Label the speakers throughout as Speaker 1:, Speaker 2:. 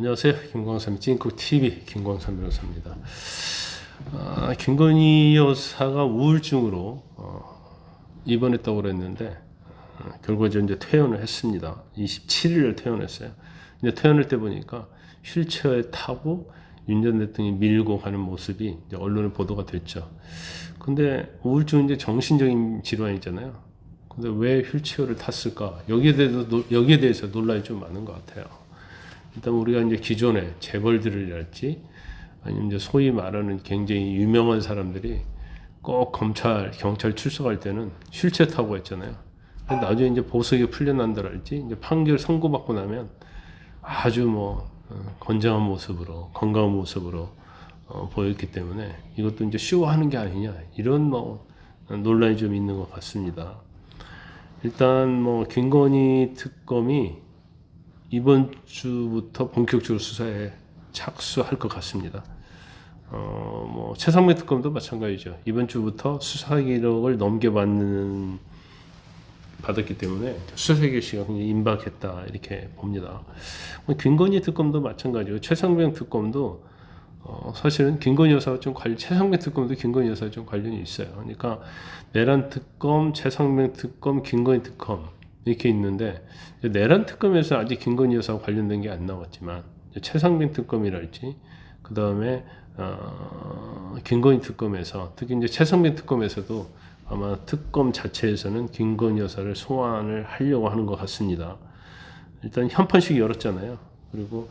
Speaker 1: 안녕하세요. 김광삼 찐쿡TV 김광삼 변호사입니다. 김건희 여사가 우울증으로 입원했다고 그랬는데 결과적으로 이제 퇴원을 했습니다. 27일을 퇴원했어요. 이제 퇴원할 때 보니까 휠체어에 타고 윤 전 대통령이 밀고 가는 모습이 이제 언론에 보도가 됐죠. 근데 우울증은 이제 정신적인 질환이잖아요. 근데 왜 휠체어를 탔을까? 여기에 대해서 논란이 좀 많은 것 같아요. 일단 우리가 이제 기존에 재벌들이랄지 아니면 이제 소위 말하는 굉장히 유명한 사람들이 꼭 검찰, 경찰 출석할 때는 휠체어 타고 했잖아요. 근데 나중에 이제 보석이 풀려난다랄지 이제 판결 선고받고 나면 아주 건장한 모습으로, 건강한 모습으로 보였기 때문에 이것도 이제 쇼하는 게 아니냐 이런 논란이 좀 있는 것 같습니다. 일단 김건희 특검이 이번 주부터 본격적으로 수사에 착수할 것 같습니다. 최상병 특검도 마찬가지죠. 이번 주부터 수사 기록을 받았기 때문에 수사 개시가 굉장히 임박했다 이렇게 봅니다. 김건희 특검도 마찬가지고 최상병 특검도 사실은 김건희 여사가 최상병 특검도 김건희 여사가 좀 관련이 있어요. 그러니까 내란 특검, 최상병 특검, 김건희 특검 이렇게 있는데 내란 특검에서 아직 김건희 여사와 관련된 게 안 나왔지만 최상병 특검이랄지 그 다음에 김건희 특검에서 특히 이제 최상병 특검에서도 아마 특검 자체에서는 김건희 여사를 소환을 하려고 하는 것 같습니다. 일단 현판식 열었잖아요. 그리고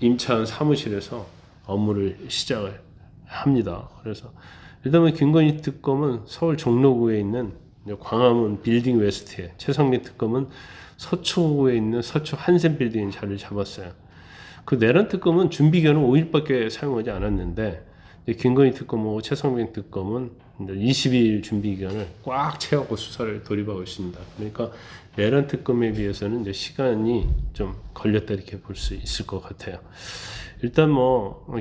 Speaker 1: 임차한 사무실에서 업무를 시작을 합니다. 그래서 일단은 김건희 특검은 서울 종로구에 있는 광화문 빌딩 웨스트에, 최상민 특검은 서초구에 있는 서초 한샘 빌딩에 자리를 잡았어요. 그 내란 특검은 준비 기간은 5일밖에 사용하지 않았는데 김건희 특검하고 최상민 특검은 22일 준비 기간을 꽉 채워서 수사를 돌입하고 있습니다. 그러니까 내란 특검에 비해서는 이제 시간이 좀 걸렸다 이렇게 볼 수 있을 것 같아요. 일단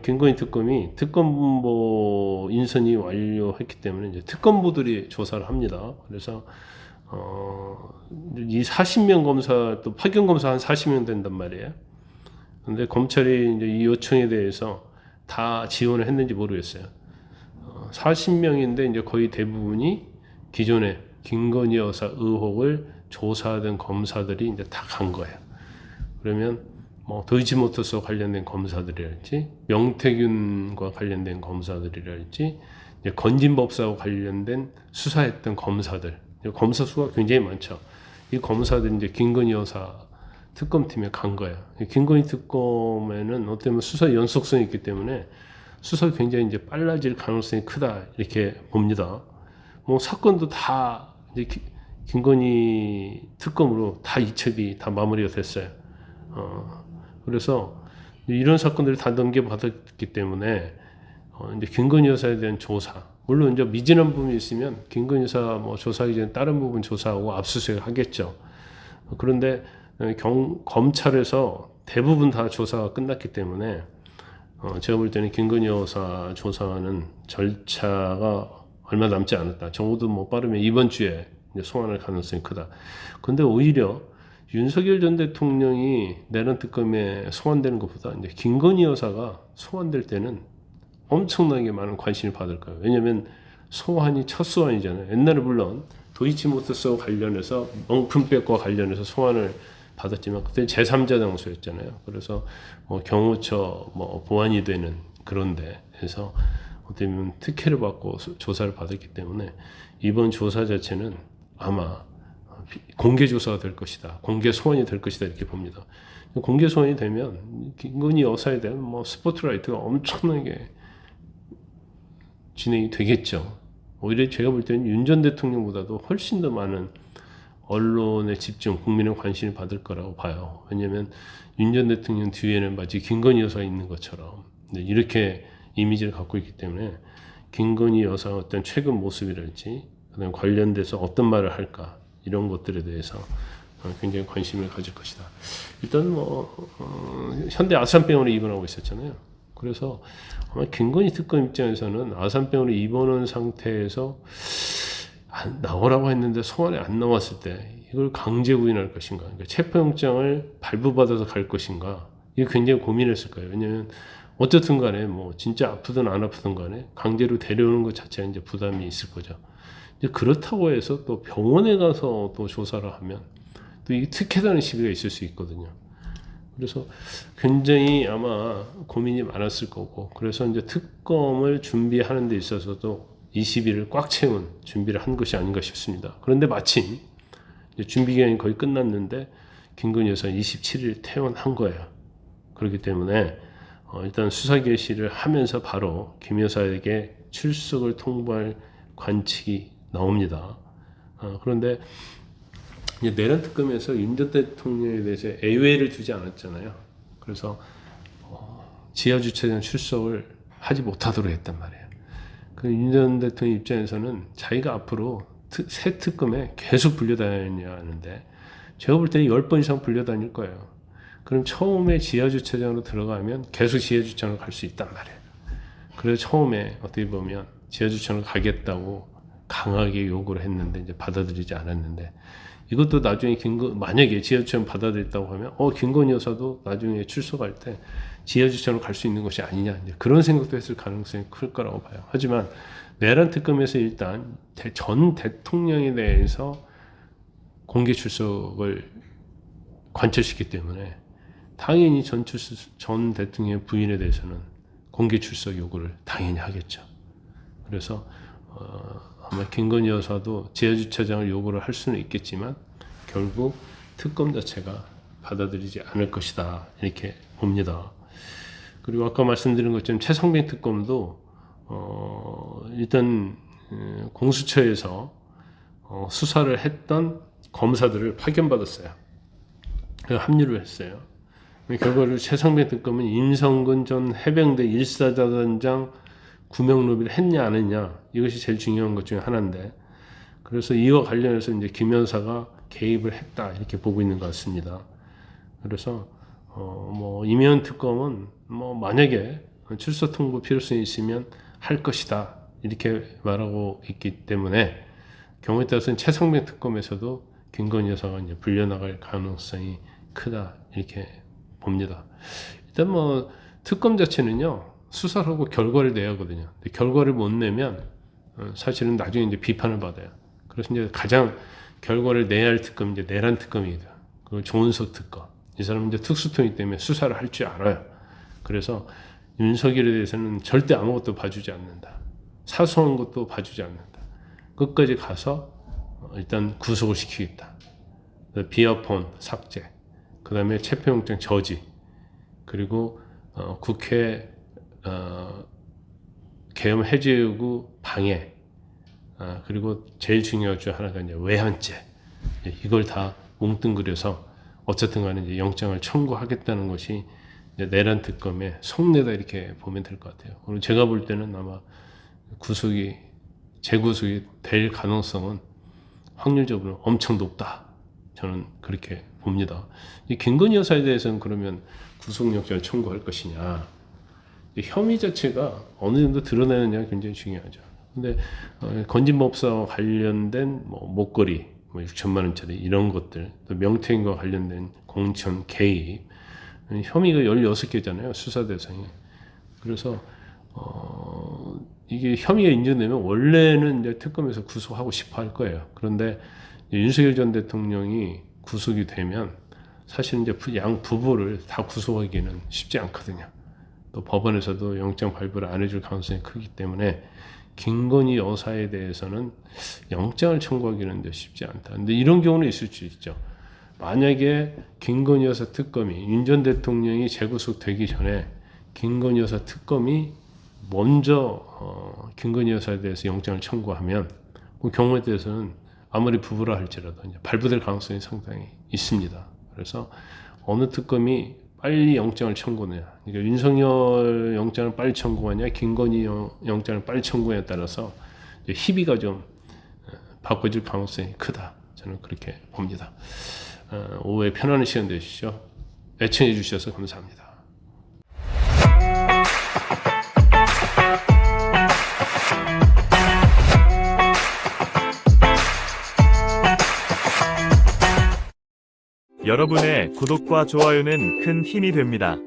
Speaker 1: 김건희 특검이 특검보 인선이 완료했기 때문에 이제 특검보들이 조사를 합니다. 그래서 이 40명 검사 또 파견 검사 한 40명 된단 말이에요. 근데 검찰이 이제 이 요청에 대해서 다 지원을 했는지 모르겠어요. 40명인데 이제 거의 대부분이 기존에 김건희 여사 의혹을 조사하던 검사들이 이제 다 간 거예요. 그러면 도이치모터스와 관련된 검사들이랄지 명태균과 관련된 검사들이랄지 건진법사와 관련된 수사했던 검사들, 검사 수가 굉장히 많죠. 이 검사들이 이제 김건희 여사 특검팀에 간 거예요. 김건희 특검에는 어쩌면 수사 연속성이 있기 때문에 수사가 굉장히 이제 빨라질 가능성이 크다 이렇게 봅니다. 사건도 다 이제 김건희 특검으로 다 이첩이 다 마무리가 됐어요. 그래서 이런 사건들을 다 넘겨받았기 때문에 이제 김건희 여사에 대한 조사, 물론 이제 미진한 부분이 있으면 김건희 여사 조사하기 전에 다른 부분 조사하고 압수수색 하겠죠. 그런데 검찰에서 대부분 다 조사가 끝났기 때문에 제가 볼 때는 김건희 여사 조사하는 절차가 얼마 남지 않았다. 적어도 빠르면 이번 주에 이제 소환할 가능성이 크다. 근데 오히려 윤석열 전 대통령이 내란 특검에 소환되는 것보다 이제 김건희 여사가 소환될 때는 엄청나게 많은 관심을 받을 거예요. 왜냐하면 소환이 첫 소환이잖아요. 옛날에 물론 도이치모터스와 관련해서 명품백과 관련해서 소환을 받았지만 그때 제3자 당소였잖아요. 그래서 경호처 보안이 되는 그런데 해서 어떻게 보면 특혜를 받고 조사를 받았기 때문에 이번 조사 자체는 아마 공개 조사가 될 것이다. 공개 소환이 될 것이다 이렇게 봅니다. 공개 소환이 되면 김건희 여사에 대한 스포트라이트가 엄청나게 진행이 되겠죠. 오히려 제가 볼 때는 윤 전 대통령보다도 훨씬 더 많은 언론의 집중, 국민의 관심을 받을 거라고 봐요. 왜냐하면 윤 전 대통령 뒤에는 마치 김건희 여사가 있는 것처럼 이렇게 이미지를 갖고 있기 때문에 김건희 여사 어떤 최근 모습이랄지 그다음 관련돼서 어떤 말을 할까 이런 것들에 대해서 굉장히 관심을 가질 것이다. 일단 현대 아산병원에 입원하고 있었잖아요. 그래서 아마 김건희 특검 입장에서는 아산병원에 입원한 상태에서 나오라고 했는데 소환이 안 나왔을 때 이걸 강제 구인할 것인가, 그러니까 체포영장을 발부받아서 갈 것인가, 이거 굉장히 고민했을 거예요. 왜냐하면 어쨌든 간에 뭐 진짜 아프든 안 아프든 간에 강제로 데려오는 것 자체가 이제 부담이 있을 거죠. 이제 그렇다고 해서 또 병원에 가서 또 조사를 하면 또 이게 특혜다는 시비가 있을 수 있거든요. 그래서 굉장히 아마 고민이 많았을 거고, 그래서 이제 특검을 준비하는 데 있어서도 20일을 꽉 채운 준비를 한 것이 아닌가 싶습니다. 그런데 마침 이제 준비 기간이 거의 끝났는데 김건희 여사 27일 퇴원한 거예요. 그렇기 때문에 일단 수사 개시를 하면서 바로 김 여사에게 출석을 통보할 관측이 나옵니다. 그런데 이제 내란 특검에서 윤 전 대통령에 대해서 예외를 두지 않았잖아요. 그래서 지하 주차장 출석을 하지 못하도록 했단 말이에요. 그 윤 전 대통령 입장에서는 자기가 앞으로 새 특검에 계속 불려다녀야 하는데, 제가 볼 때는 10번 이상 불려다닐 거예요. 그럼 처음에 지하 주차장으로 들어가면 계속 지하 주차장으로 갈 수 있단 말이에요. 그래서 처음에 어떻게 보면 지하 주차장으로 가겠다고 강하게 요구를 했는데 이제 받아들이지 않았는데, 이것도 나중에 만약에 지하 주차장 받아들였다고 하면 김건희 여사도 나중에 출석할 때 지하 주차장으로 갈 수 있는 것이 아니냐, 이제 그런 생각도 했을 가능성이 클 거라고 봐요. 하지만 내란 특검에서 일단 전 대통령에 대해서 공개 출석을 관철시켰기 때문에 당연히 전 대통령의 부인에 대해서는 공개 출석 요구를 당연히 하겠죠. 그래서 아마 김건희 여사도 지하주차장을 요구를 할 수는 있겠지만 결국 특검 자체가 받아들이지 않을 것이다, 이렇게 봅니다. 그리고 아까 말씀드린 것처럼 최성배 특검도 일단 공수처에서 수사를 했던 검사들을 파견받았어요. 그래서 합류를 했어요. 결과를 최성배 특검은 임성근 전 해병대 1사단장 구명로비를 했냐 안 했냐, 이것이 제일 중요한 것 중에 하나인데, 그래서 이와 관련해서 이제 김 여사가 개입을 했다, 이렇게 보고 있는 것 같습니다. 그래서 이면 특검은 만약에 출석 통보 필요성이 있으면 할 것이다, 이렇게 말하고 있기 때문에 경우에 따라서는 최성배 특검에서도 김건희 여사가 이제 불려나갈 가능성이 크다, 이렇게 봅니다. 일단 특검 자체는요, 수사를 하고 결과를 내야 하거든요. 근데 결과를 못 내면 사실은 나중에 이제 비판을 받아요. 그래서 이제 가장 결과를 내야 할 특검이 이제 내란 특검이다. 그 조은석 특검. 이 사람은 이제 특수통이기 때문에 수사를 할 줄 알아요. 그래서 윤석열에 대해서는 절대 아무것도 봐주지 않는다. 사소한 것도 봐주지 않는다. 끝까지 가서 일단 구속을 시키겠다. 비어폰 삭제, 그 다음에 체포영장 저지, 그리고 국회 계엄 해제 요구 방해, 그리고 제일 중요한 중 하나가 이제 외환죄, 이걸 다 뭉뚱그려서 어쨌든 간에 이제 영장을 청구하겠다는 것이 이제 내란 특검의 속내다, 이렇게 보면 될 것 같아요. 그리고 제가 볼 때는 아마 재구속이 될 가능성은 확률적으로 엄청 높다, 저는 그렇게 봅니다. 이 김건희 여사에 대해서는 그러면 구속영장을 청구할 것이냐, 혐의 자체가 어느 정도 드러내느냐가 굉장히 중요하죠. 근데 건진법사와 관련된 목걸이 6천만 원짜리 이런 것들, 또 명태균과 관련된 공천 개입, 혐의가 16개잖아요, 수사 대상이. 그래서 이게 혐의가 인정되면 원래는 이제 특검에서 구속하고 싶어 할 거예요. 그런데 윤석열 전 대통령이 구속이 되면 사실 이제 양 부부를 다 구속하기는 쉽지 않거든요. 또 법원에서도 영장 발부를 안 해줄 가능성이 크기 때문에 김건희 여사에 대해서는 영장을 청구하기는 쉽지 않다. 근데 이런 경우는 있을 수 있죠. 만약에 김건희 여사 특검이 윤 전 대통령이 재구속되기 전에 김건희 여사 특검이 먼저 김건희 여사에 대해서 영장을 청구하면 그 경우에 대해서는 아무리 부부라 할지라도 이제 발부될 가능성이 상당히 있습니다. 그래서 어느 특검이 빨리 영장을 청구하느냐, 그러니까 윤석열 영장을 빨리 청구하냐, 김건희 영장을 빨리 청구하냐에 따라서 희비가 좀 바꿔질 가능성이 크다, 저는 그렇게 봅니다. 오후에 편안한 시간 되시죠. 애청해 주셔서 감사합니다.
Speaker 2: 여러분의 구독과 좋아요는 큰 힘이 됩니다.